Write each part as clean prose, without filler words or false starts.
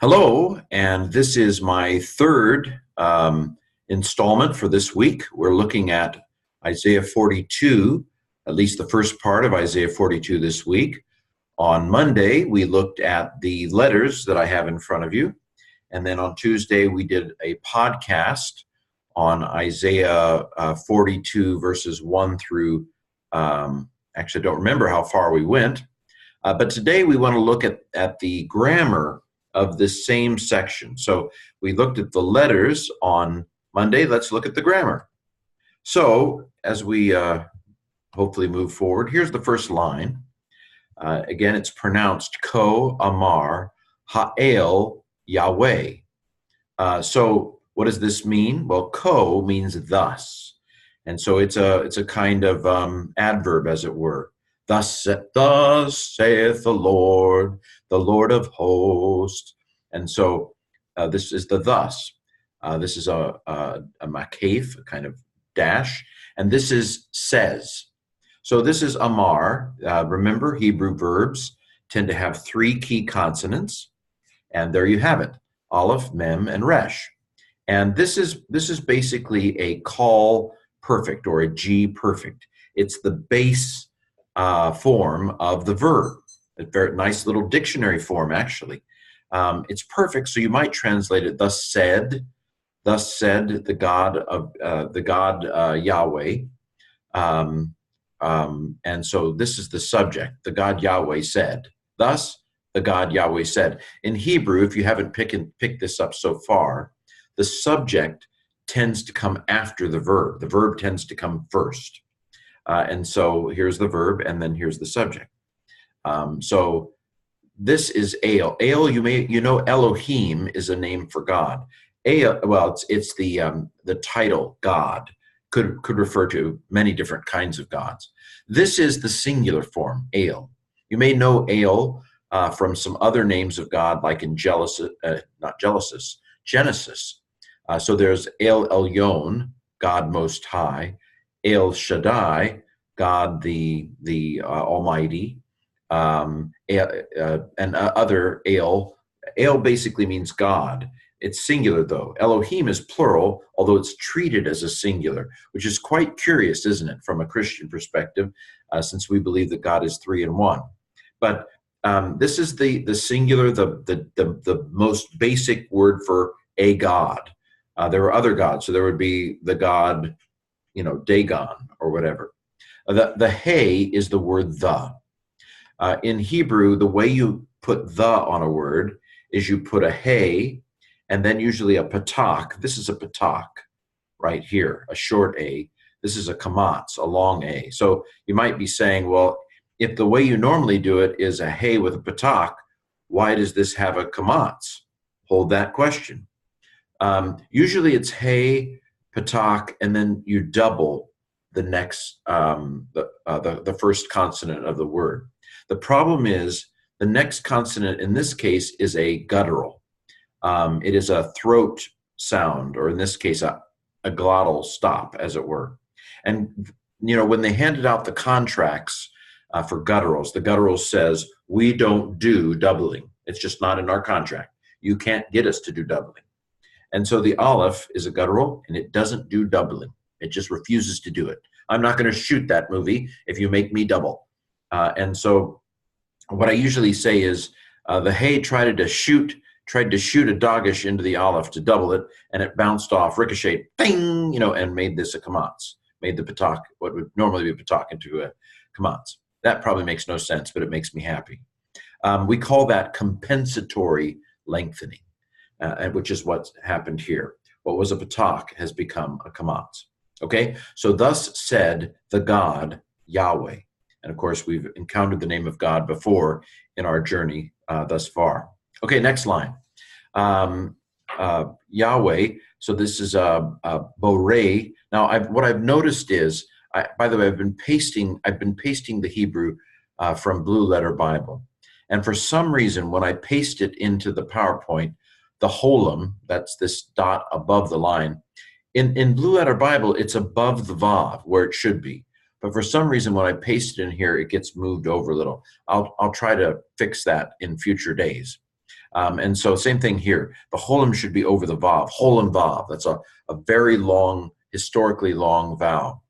Hello, and this is my third installment for this week. We're looking at Isaiah 42, at least the first part of Isaiah 42 this week. On Monday, we looked at the letters that I have in front of you. And then on Tuesday, we did a podcast on Isaiah 42, verses 1 through, actually, I don't remember how far we went. But today we want to look at the grammar of this same section. So we looked at the letters on Monday. Let's look at the grammar. So as we hopefully move forward, here's the first line. Again, it's pronounced Ko Amar Ha'el Yahweh. So what does this mean? Well, Ko means thus. And so it's a kind of adverb, as it were. Thus saith the Lord of hosts. And so this is the thus. This is a makaf, a kind of dash. And this is says. So this is Amar. Remember, Hebrew verbs tend to have three key consonants. And there you have it, Aleph, Mem, and Resh. And this is basically a call perfect or a G perfect. It's the base form of the verb. A very nice little dictionary form, actually. It's perfect, so you might translate it, thus said the God Yahweh. And so this is the subject, the God Yahweh said. Thus, the God Yahweh said. In Hebrew, if you haven't picked this up so far, the subject tends to come after the verb. The verb tends to come first. And so here's the verb, and then here's the subject. So this is El. El, you know, Elohim is a name for God. El, well, it's the title God. Could refer to many different kinds of gods. This is the singular form, El. You may know El from some other names of God, like in Genesis. So there's El Elyon, God Most High. El Shaddai, God the Almighty, and other El. El basically means God. It's singular, though. Elohim is plural, although it's treated as a singular, which is quite curious, isn't it, from a Christian perspective, since we believe that God is three in one. But this is the singular, the most basic word for a God. There are other gods, so there would be the God, Dagon or whatever. The hey is the word the. In Hebrew, the way you put the on a word is you put a hey and then usually a patak. This is a patak right here, a short a. This is a kamatz, a long a. So you might be saying, well, if the way you normally do it is a hey with a patak, why does this have a kamatz? Hold that question. Usually it's hey, patak, and then you double the next, the first consonant of the word. The problem is the next consonant in this case is a guttural. It is a throat sound, or in this case, a glottal stop, as it were. And, when they handed out the contracts for gutturals, the guttural says, we don't do doubling. It's just not in our contract. You can't get us to do doubling. And so the aleph is a guttural, and it doesn't do doubling. It just refuses to do it. I'm not going to shoot that movie if you make me double. And so what I usually say is the hey tried to shoot a dogish into the aleph to double it, and it bounced off, ricocheted, bing, and made this a kamatz, made the patak, what would normally be a patak, into a kamatz. That probably makes no sense, but it makes me happy. We call that compensatory lengthening. Which is what's happened here. What was a patak has become a kamatz. Okay, so thus said the God Yahweh. And of course, we've encountered the name of God before in our journey thus far. Okay, next line. Yahweh, so this is Borei. Now, what I've noticed is, by the way, I've been pasting the Hebrew from Blue Letter Bible. And for some reason, when I paste it into the PowerPoint, the holum, that's this dot above the line, in Blue Letter Bible, it's above the vav, where it should be. But for some reason, when I paste it in here, it gets moved over a little. I'll try to fix that in future days. And so same thing here. The Cholim should be over the Vav. Cholim Vav. That's a very long, historically long vowel.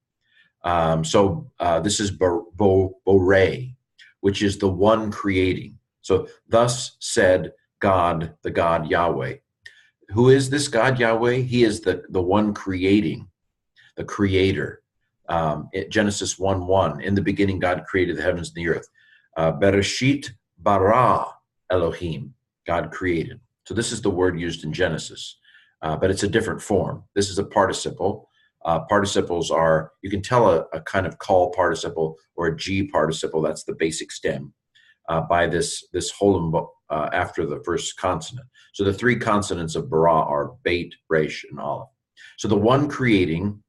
This is Borei, which is the one creating. So thus said God, the God Yahweh. Who is this God Yahweh? He is the one creating, the creator. Genesis 1:1, in the beginning God created the heavens and the earth. Bereshit bara Elohim, God created. So this is the word used in Genesis, but it's a different form. This is a participle. Participles are, you can tell a kind of call participle or a G participle, that's the basic stem, by this Cholim after the first consonant. So the three consonants of bara are Beit, Resh, and Aleph. So the one creating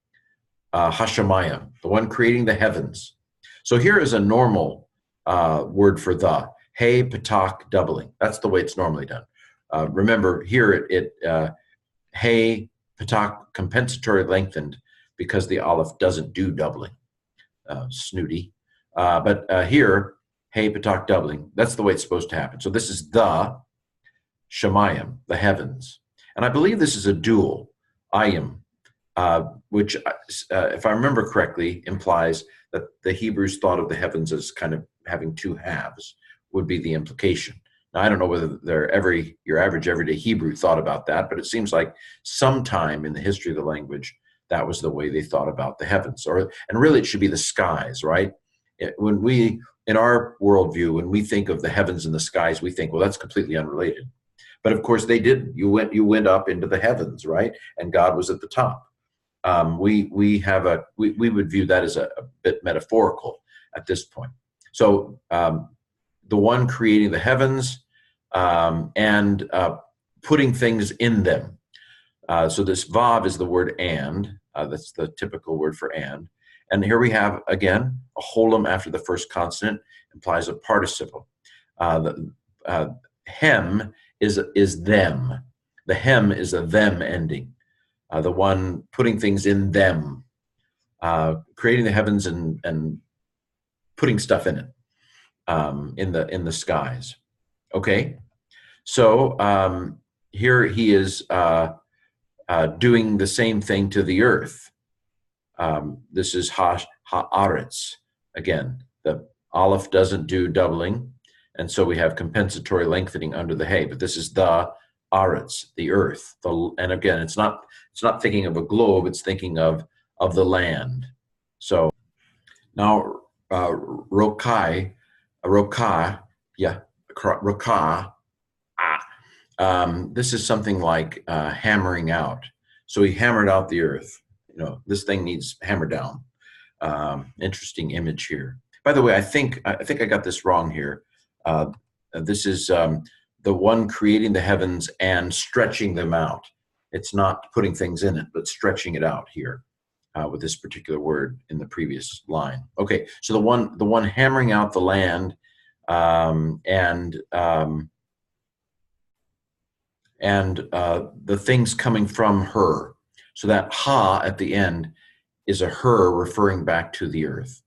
Hashemayim, the one creating the heavens. So here is a normal word for the. Hey, patak, doubling. That's the way it's normally done. Remember, here hey, patak, compensatory lengthened because the Aleph doesn't do doubling. Snooty. But here, hey, patak, doubling. That's the way it's supposed to happen. So this is the Shemayim, the heavens. And I believe this is a dual, ayim, which, if I remember correctly, implies that the Hebrews thought of the heavens as kind of having two halves, would be the implication. Now, I don't know whether your average everyday Hebrew thought about that, but it seems like sometime in the history of the language, that was the way they thought about the heavens. And really, it should be the skies, right? In our worldview, when we think of the heavens and the skies, we think, well, that's completely unrelated. But of course, they didn't. You went up into the heavens, right? And God was at the top. We would view that as a bit metaphorical at this point. So the one creating the heavens and putting things in them. So this vav is the word and. That's the typical word for and. And here we have, again, a Cholim after the first consonant implies a participle. Hem is them. The hem is a them ending. The one putting things in them, creating the heavens and putting stuff in it, in the skies. Okay, so here he is doing the same thing to the earth. This is haaretz. Again, the Aleph doesn't do doubling, and so we have compensatory lengthening under the hay. But this is the Aretz, the earth. And again, it's not thinking of a globe, it's thinking of the land. So now Rokai, this is something like hammering out. So he hammered out the earth. This thing needs hammered down. Interesting image here. By the way, I think I got this wrong here. This is the one creating the heavens and stretching them out. It's not putting things in it, but stretching it out here with this particular word in the previous line. Okay, so the one hammering out the land and the things coming from her. So that ha at the end is a her referring back to the earth.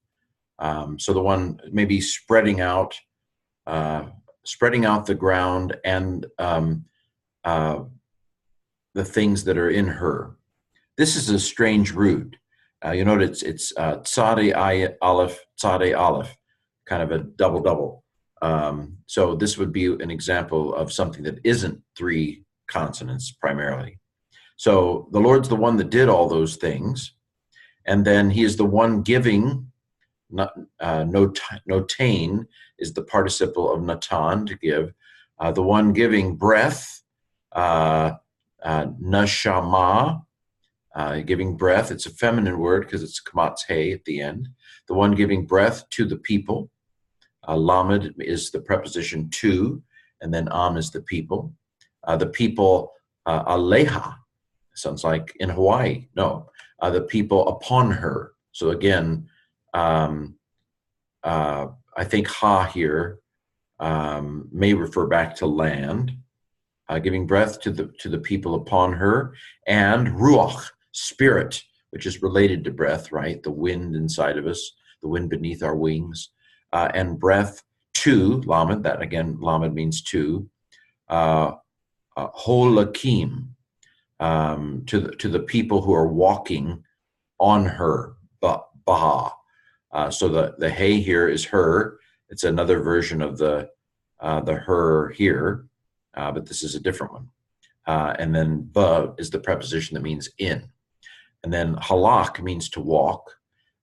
So the one maybe spreading out the ground and the things that are in her. This is a strange root. You note it's tzadeh aleph, tzadeh aleph, kind of a double. So this would be an example of something that isn't three consonants primarily. So the Lord's the one that did all those things, and then he is the one giving. Notain is the participle of natan, to give. The one giving breath, nashama, giving breath. It's a feminine word because it's kamatz hey at the end. The one giving breath to the people. Lamed is the preposition to, and then am is the people. The people, aleha, sounds like in Hawaii. No, the people upon her. So again, I think ha here may refer back to land, giving breath to the people upon her, and ruach, spirit, which is related to breath, right? The wind inside of us, the wind beneath our wings, and breath to lamed. That again, lamed means to holakim, to the people who are walking on her, baha. So the hey here is her. It's another version of the her here, but this is a different one. And then ba is the preposition that means in. And then halak means to walk.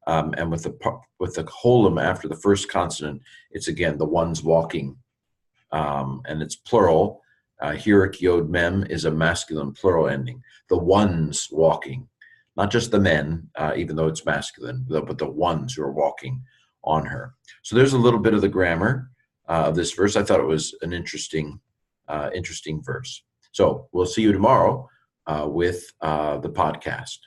And with the holum after the first consonant, it's again the ones walking, and it's plural. Hirik yod mem is a masculine plural ending. The ones walking, not just the men, even though it's masculine, but the ones who are walking on her. So there's a little bit of the grammar of this verse. I thought it was an interesting verse. So we'll see you tomorrow with the podcast.